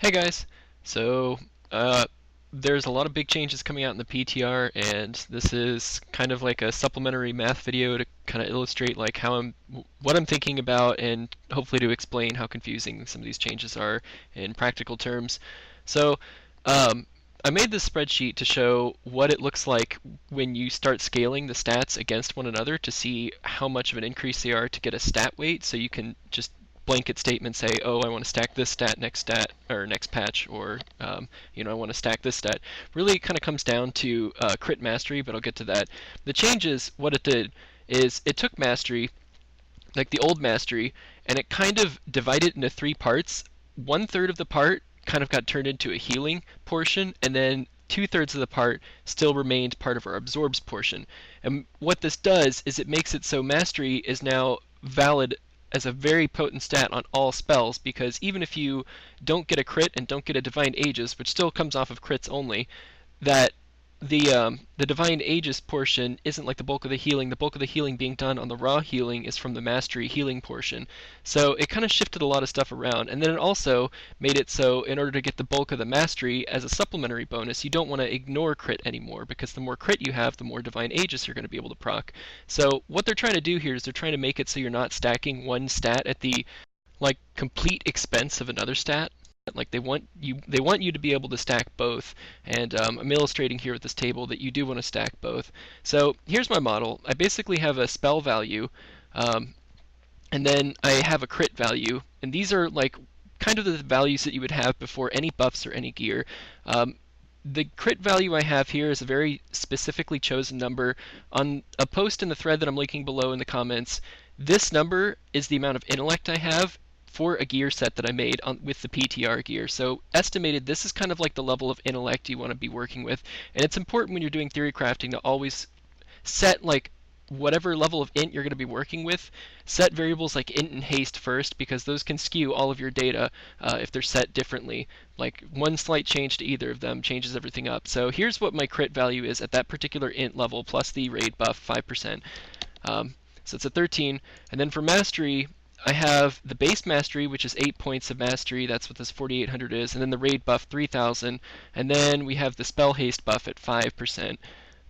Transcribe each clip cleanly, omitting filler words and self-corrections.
Hey guys! So, uh, there's a lot of big changes coming out in the PTR, and this is kind of like a supplementary math video to kind of illustrate like what I'm thinking about, and hopefully to explain how confusing some of these changes are in practical terms. So, um, I made this spreadsheet to show what it looks like when you start scaling the stats against one another to see how much of an increase they are to get a stat weight, so you can just blanket statement say, oh, I want to stack this stat or next patch, or I want to stack this stat. Really, kind of comes down to crit mastery, but I'll get to that. The changes, what it did is it took mastery, like the old mastery, and it kind of divided it into three parts. 1/3 of the part kind of got turned into a healing portion, and then 2/3 of the part still remained part of our absorbs portion. And what this does is it makes it so mastery is now valid as a very potent stat on all spells, because even if you don't get a crit and don't get a divine aegis, which still comes off of crits only, that the divine aegis portion isn't like the bulk of the healing. The bulk of the healing being done on the raw healing is from the mastery healing portion. So it kind of shifted a lot of stuff around, and then it also made it so in order to get the bulk of the mastery as a supplementary bonus, you don't want to ignore crit anymore, because the more crit you have, the more divine aegis you're going to be able to proc. So what they're trying to do here is they're trying to make it so you're not stacking one stat at the like complete expense of another stat. Like they want you to be able to stack both, and I'm illustrating here with this table that you do want to stack both. So here's my model. I basically have a spell value, um, and then I have a crit value, and these are like kind of the values that you would have before any buffs or any gear. The crit value I have here is a very specifically chosen number. On a post in the thread that I'm linking below in the comments, this number is the amount of intellect I have for a gear set that I made with the PTR gear. So estimated, this is kind of like the level of intellect you want to be working with. And it's important when you're doing theory crafting to always set like whatever level of int you're going to be working with, set variables like int and haste first, because those can skew all of your data if they're set differently. Like one slight change to either of them changes everything up. So here's what my crit value is at that particular int level plus the raid buff 5%. So it's a 13. And then for mastery, I have the base mastery, which is 8 points of mastery. That's what this 4800 is. And then the raid buff 3000. And then we have the spell haste buff at 5%.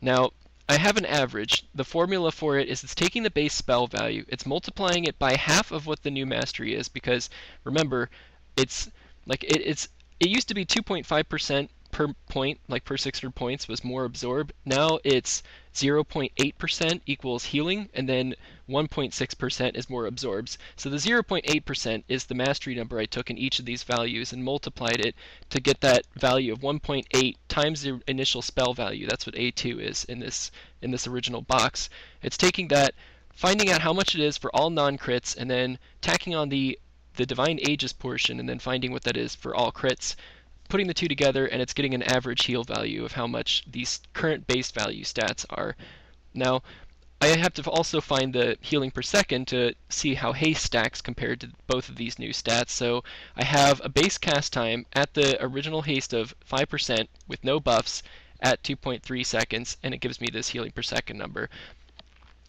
Now, I have an average. The formula for it is it's taking the base spell value, it's multiplying it by half of what the new mastery is, because remember, it's like it used to be 2.5% per point, like per 600 points was more absorb. Now it's 0.8% equals healing, and then 1.6% is more absorbs. So the 0.8% is the mastery number I took in each of these values and multiplied it to get that value of 1.8 times the initial spell value. That's what A2 is in this original box. It's taking that, finding out how much it is for all non-crits, and then tacking on the divine aegis portion, and then finding what that is for all crits, putting the two together, and it's getting an average heal value of how much these current base value stats are. Now, I have to also find the healing per second to see how haste stacks compared to both of these new stats. So I have a base cast time at the original haste of 5% with no buffs at 2.3 seconds, and it gives me this healing per second number.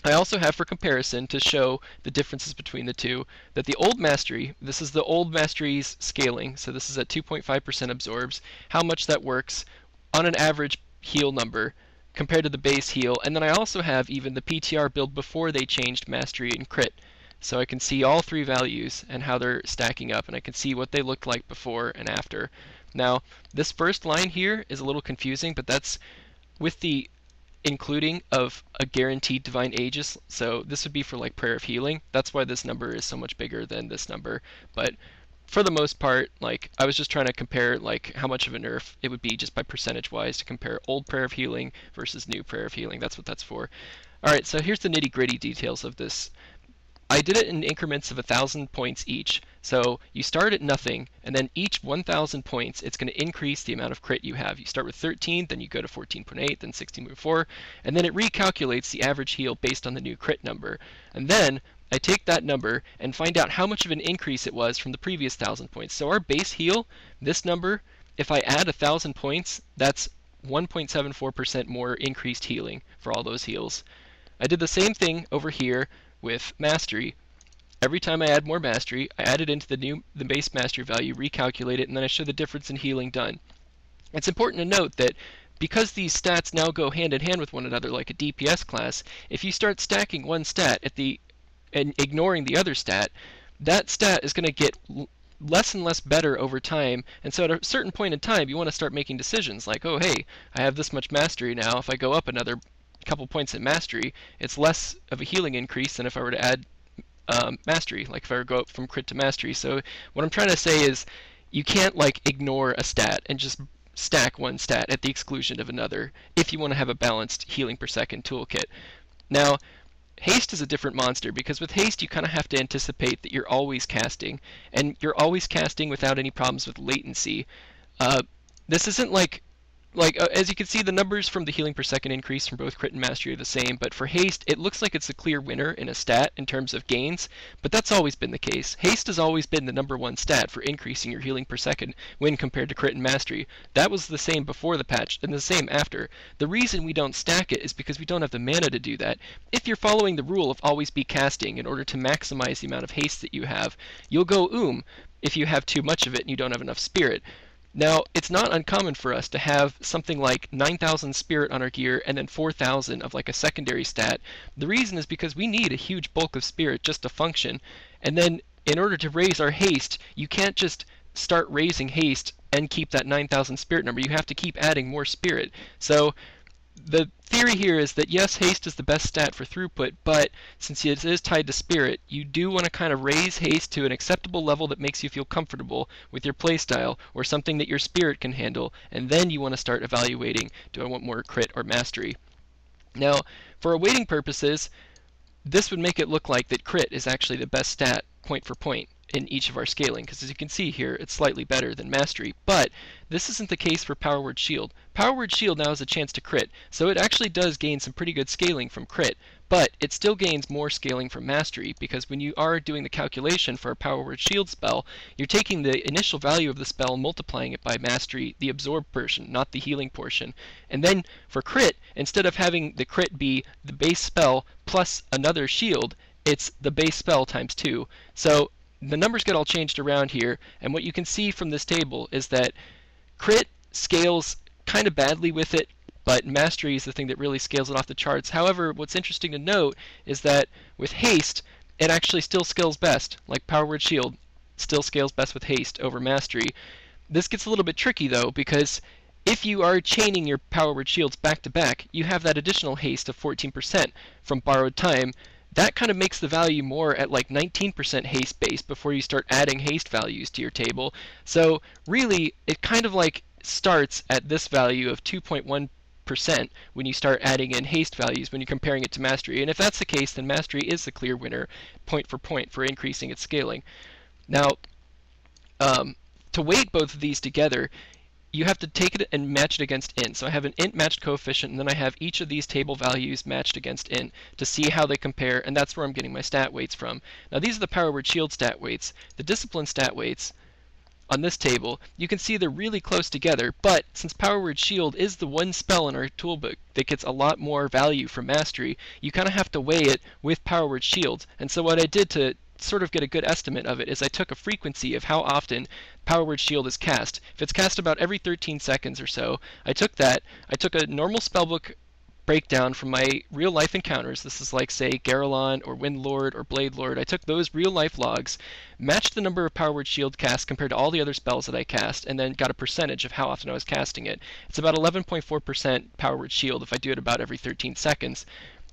I also have, for comparison, to show the differences between the two, that the old mastery, this is the old mastery's scaling, so this is at 2.5% absorbs, how much that works on an average heal number compared to the base heal. And then I also have even the PTR build before they changed mastery and crit. So I can see all three values and how they're stacking up, and I can see what they looked like before and after. Now, this first line here is a little confusing, but that's with the including of a guaranteed divine aegis. So this would be for like prayer of healing. That's why this number is so much bigger than this number. But for the most part, like I was just trying to compare like how much of a nerf it would be just by percentage wise to compare old prayer of healing versus new prayer of healing. That's what that's for. Alright, so here's the nitty gritty details of this. I did it in increments of 1,000 points each. So you start at nothing, and then each 1,000 points, it's going to increase the amount of crit you have. You start with 13, then you go to 14.8, then 16.4, and then it recalculates the average heal based on the new crit number. And then I take that number and find out how much of an increase it was from the previous 1,000 points. So our base heal, this number, if I add 1,000 points, that's 1.74% more increased healing for all those heals. I did the same thing over here with mastery. every time I add more mastery, I add it into the base mastery value, recalculate it, and then I show the difference in healing done. It's important to note that because these stats now go hand in hand with one another like a DPS class, if you start stacking one stat and ignoring the other stat, that stat is going to get less and less better over time. And so at a certain point in time, you want to start making decisions like, oh, hey, I have this much mastery now. If I go up another couple points in mastery, it's less of a healing increase than if I were to add mastery, like if I were to go up from crit to mastery. So what I'm trying to say is you can't like ignore a stat and just stack one stat at the exclusion of another if you want to have a balanced healing per second toolkit. Now, haste is a different monster because with haste you kind of have to anticipate that you're always casting, and you're always casting without any problems with latency. This isn't like as you can see, the numbers from the healing per second increase from both crit and mastery are the same, but for haste it looks like it's a clear winner in a stat in terms of gains, but that's always been the case. Haste has always been the #1 stat for increasing your healing per second when compared to crit and mastery. That was the same before the patch and the same after. The reason we don't stack it is because we don't have the mana to do that. If you're following the rule of always be casting in order to maximize the amount of haste that you have, you'll go if you have too much of it and you don't have enough spirit. Now, it's not uncommon for us to have something like 9,000 spirit on our gear and then 4,000 of like a secondary stat. The reason is because we need a huge bulk of spirit just to function. And then in order to raise our haste, you can't just start raising haste and keep that 9,000 spirit number. You have to keep adding more spirit. So the theory here is that yes, haste is the best stat for throughput, but since it is tied to spirit, you do want to kind of raise haste to an acceptable level that makes you feel comfortable with your playstyle or something that your spirit can handle, and then you want to start evaluating, do I want more crit or mastery? Now, for awaiting purposes, this would make it look like that crit is actually the best stat point for point in each of our scaling, because as you can see here, it's slightly better than mastery, but this isn't the case for Power Word Shield. Power Word Shield now has a chance to crit, so it actually does gain some pretty good scaling from crit, but it still gains more scaling from mastery, because when you are doing the calculation for a Power Word Shield spell, you're taking the initial value of the spell and multiplying it by mastery, the absorb portion, not the healing portion. And then for crit, instead of having the crit be the base spell plus another shield, it's the base spell times 2. So the numbers get all changed around here, and what you can see from this table is that crit scales kind of badly with it, but mastery is the thing that really scales it off the charts. However, what's interesting to note is that with haste, it actually still scales best. Like Power Word Shield still scales best with haste over mastery. This gets a little bit tricky though, because if you are chaining your Power Word Shields back to back, you have that additional haste of 14% from borrowed time. That kind of makes the value more at like 19% haste base before you start adding haste values to your table. So really, it kind of like starts at this value of 2.1% when you start adding in haste values when you're comparing it to mastery. And if that's the case, then mastery is the clear winner point for increasing its scaling. Now, to weight both of these together, you have to take it and match it against int. So I have an int matched coefficient, and then I have each of these table values matched against int to see how they compare, and that's where I'm getting my stat weights from. Now these are the Power Word Shield stat weights. The discipline stat weights on this table, you can see they're really close together, but since Power Word Shield is the one spell in our toolbook that gets a lot more value from mastery, you kind of have to weigh it with Power Word Shield. And so what I did to sort of get a good estimate of it is I took a frequency of how often Power Word Shield is cast. If it's cast about every 13 seconds or so, I took a normal spellbook breakdown from my real life encounters. This is like, say, Garrelon or Windlord or Bladelord. I took those real life logs, matched the number of Power Word Shield casts compared to all the other spells that I cast, and then got a percentage of how often I was casting it. It's about 11.4% Power Word Shield if I do it about every 13 seconds.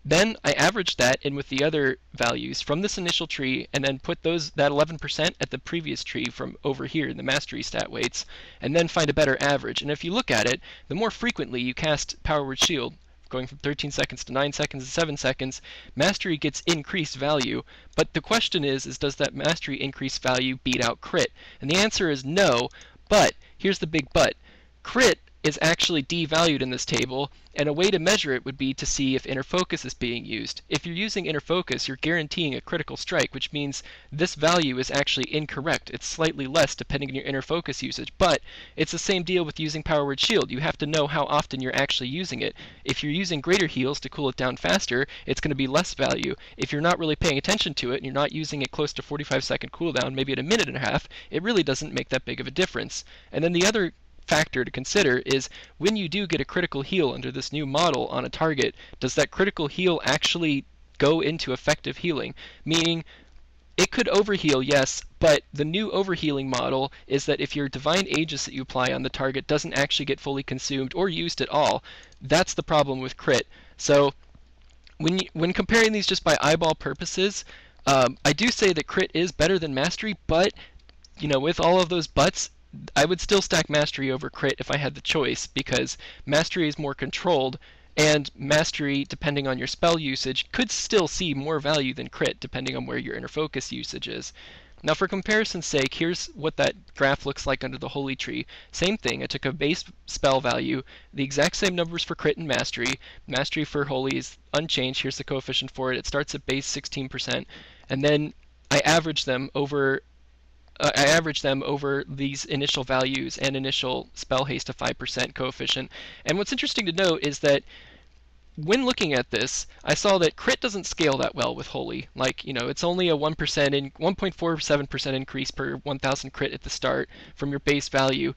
Then I averaged that in with the other values from this initial tree, and then put that 11% at the previous tree from over here in the mastery stat weights, and then find a better average. And if you look at it, the more frequently you cast Power Word Shield, going from 13 seconds to 9 seconds to 7 seconds, mastery gets increased value. But the question is does that mastery increased value beat out crit? And the answer is no, but here's the big but. Crit is actually devalued in this table, and a way to measure it would be to see if inner focus is being used. If you're using inner focus, you're guaranteeing a critical strike, which means this value is actually incorrect. It's slightly less depending on your inner focus usage, but it's the same deal with using Power Word Shield. You have to know how often you're actually using it. If you're using greater heals to cool it down faster, it's going to be less value. If you're not really paying attention to it and you're not using it close to 45-second cooldown, maybe at a minute and a half, it really doesn't make that big of a difference. And then the other factor to consider is when you do get a critical heal under this new model on a target, does that critical heal actually go into effective healing? Meaning, it could overheal, yes, but the new overhealing model is that if your divine aegis that you apply on the target doesn't actually get fully consumed or used at all, that's the problem with crit. So when comparing these just by eyeball purposes, I do say that crit is better than mastery, but with all of those buts, I would still stack mastery over crit if I had the choice, because mastery is more controlled, and mastery, depending on your spell usage, could still see more value than crit, depending on where your inner focus usage is. Now, for comparison's sake, here's what that graph looks like under the Holy Tree. Same thing, I took a base spell value, the exact same numbers for crit and mastery. Mastery for Holy is unchanged, here's the coefficient for it. It starts at base 16%, and then I average them over these initial values and initial spell haste of 5% coefficient. And what's interesting to note is that when looking at this, I saw that crit doesn't scale that well with Holy. Like, it's only a 1.47% increase per 1,000 crit at the start from your base value,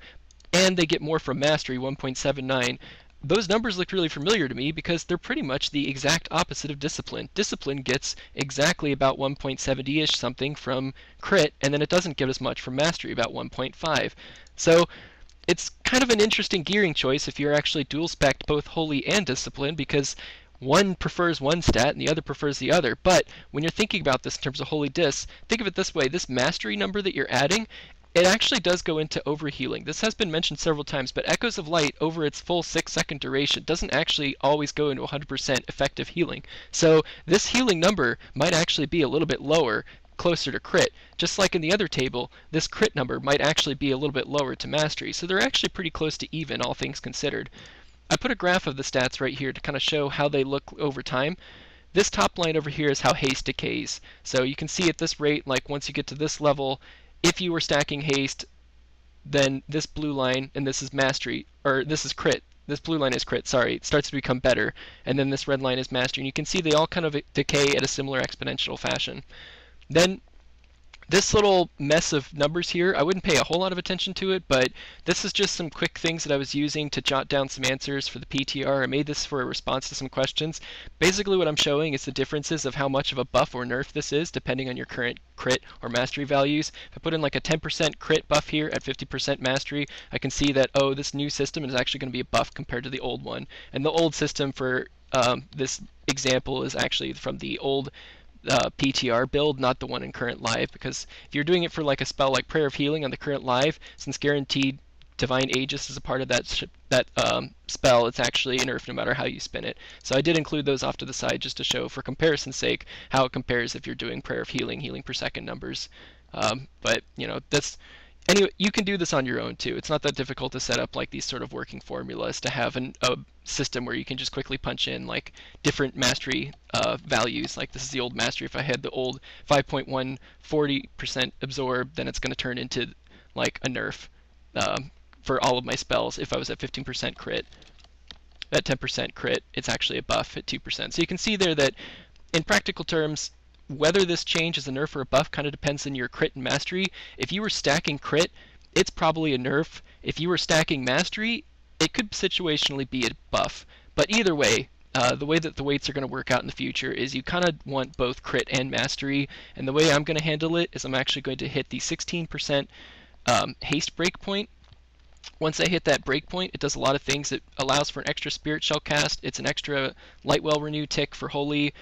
and they get more from mastery, 1.79. Those numbers look really familiar to me because they're pretty much the exact opposite of discipline. Discipline gets exactly about 1.70-ish something from crit, and then it doesn't get as much from mastery, about 1.5. So it's kind of an interesting gearing choice if you're actually dual spec'd both holy and discipline, because one prefers one stat and the other prefers the other. But when you're thinking about this in terms of holy dis, think of it this way: this mastery number that you're adding, it actually does go into overhealing. This has been mentioned several times, but Echoes of Light over its full 6-second duration doesn't actually always go into 100% effective healing. So this healing number might actually be a little bit lower, closer to crit. Just like in the other table, this crit number might actually be a little bit lower to mastery. So they're actually pretty close to even, all things considered. I put a graph of the stats right here to kind of show how they look over time. This top line over here is how haste decays. So you can see at this rate, like once you get to this level, if you were stacking haste, then this blue line, and this is mastery, or this is crit. This blue line is crit, sorry. It starts to become better. And then this red line is mastery. And you can see they all kind of decay at a similar exponential fashion. Then this little mess of numbers here, I wouldn't pay a whole lot of attention to it, but this is just some quick things that I was using to jot down some answers for the PTR. I made this for a response to some questions. Basically what I'm showing is the differences of how much of a buff or nerf this is, depending on your current crit or mastery values. If I put in like a 10% crit buff here at 50% mastery, I can see that, oh, this new system is actually going to be a buff compared to the old one. And the old system for this example is actually from the old PTR build, not the one in current live, because if you're doing it for like a spell like Prayer of Healing on the current live, since guaranteed Divine Aegis is a part of that spell, it's actually a nerf no matter how you spin it. So I did include those off to the side just to show, for comparison's sake, how it compares if you're doing Prayer of Healing, healing per second numbers. But that's anyway, you can do this on your own too. It's not that difficult to set up like these sort of working formulas to have a system where you can just quickly punch in like different mastery values. Like this is the old mastery. If I had the old 5.1 40% absorb, then it's going to turn into like a nerf for all of my spells. If I was at 15% crit, at 10% crit, it's actually a buff at 2%. So you can see there that in practical terms, whether this change is a nerf or a buff kind of depends on your crit and mastery. If you were stacking crit, it's probably a nerf. If you were stacking mastery, it could situationally be a buff. But either way, the way that the weights are going to work out in the future is you kind of want both crit and mastery. And the way I'm going to handle it is I'm actually going to hit the 16% haste breakpoint. Once I hit that breakpoint, it does a lot of things. It allows for an extra Spirit Shell cast. It's an extra Lightwell Renew tick for Holy.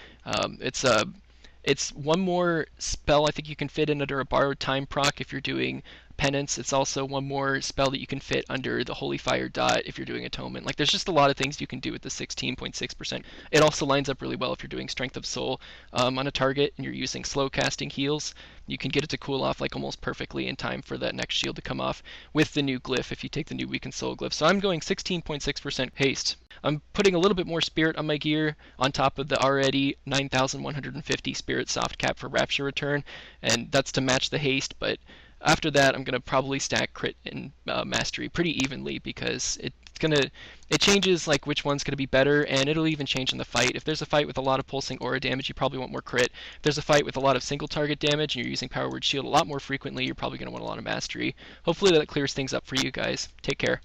It's one more spell I think you can fit in under a Borrowed Time proc if you're doing penance. It's also one more spell that you can fit under the Holy Fire dot if you're doing Atonement. Like, there's just a lot of things you can do with the 16.6%. It also lines up really well if you're doing Strength of Soul on a target and you're using slow casting heals. You can get it to cool off like almost perfectly in time for that next shield to come off with the new glyph if you take the new Weakened Soul glyph. So I'm going 16.6% haste. I'm putting a little bit more spirit on my gear on top of the already 9,150 spirit soft cap for Rapture Return, and that's to match the haste, but after that I'm going to probably stack crit and mastery pretty evenly because it changes like which one's going to be better, and it'll even change in the fight. If there's a fight with a lot of pulsing aura damage, you probably want more crit. If there's a fight with a lot of single target damage and you're using Power Word Shield a lot more frequently, you're probably going to want a lot of mastery. Hopefully that clears things up for you guys. Take care.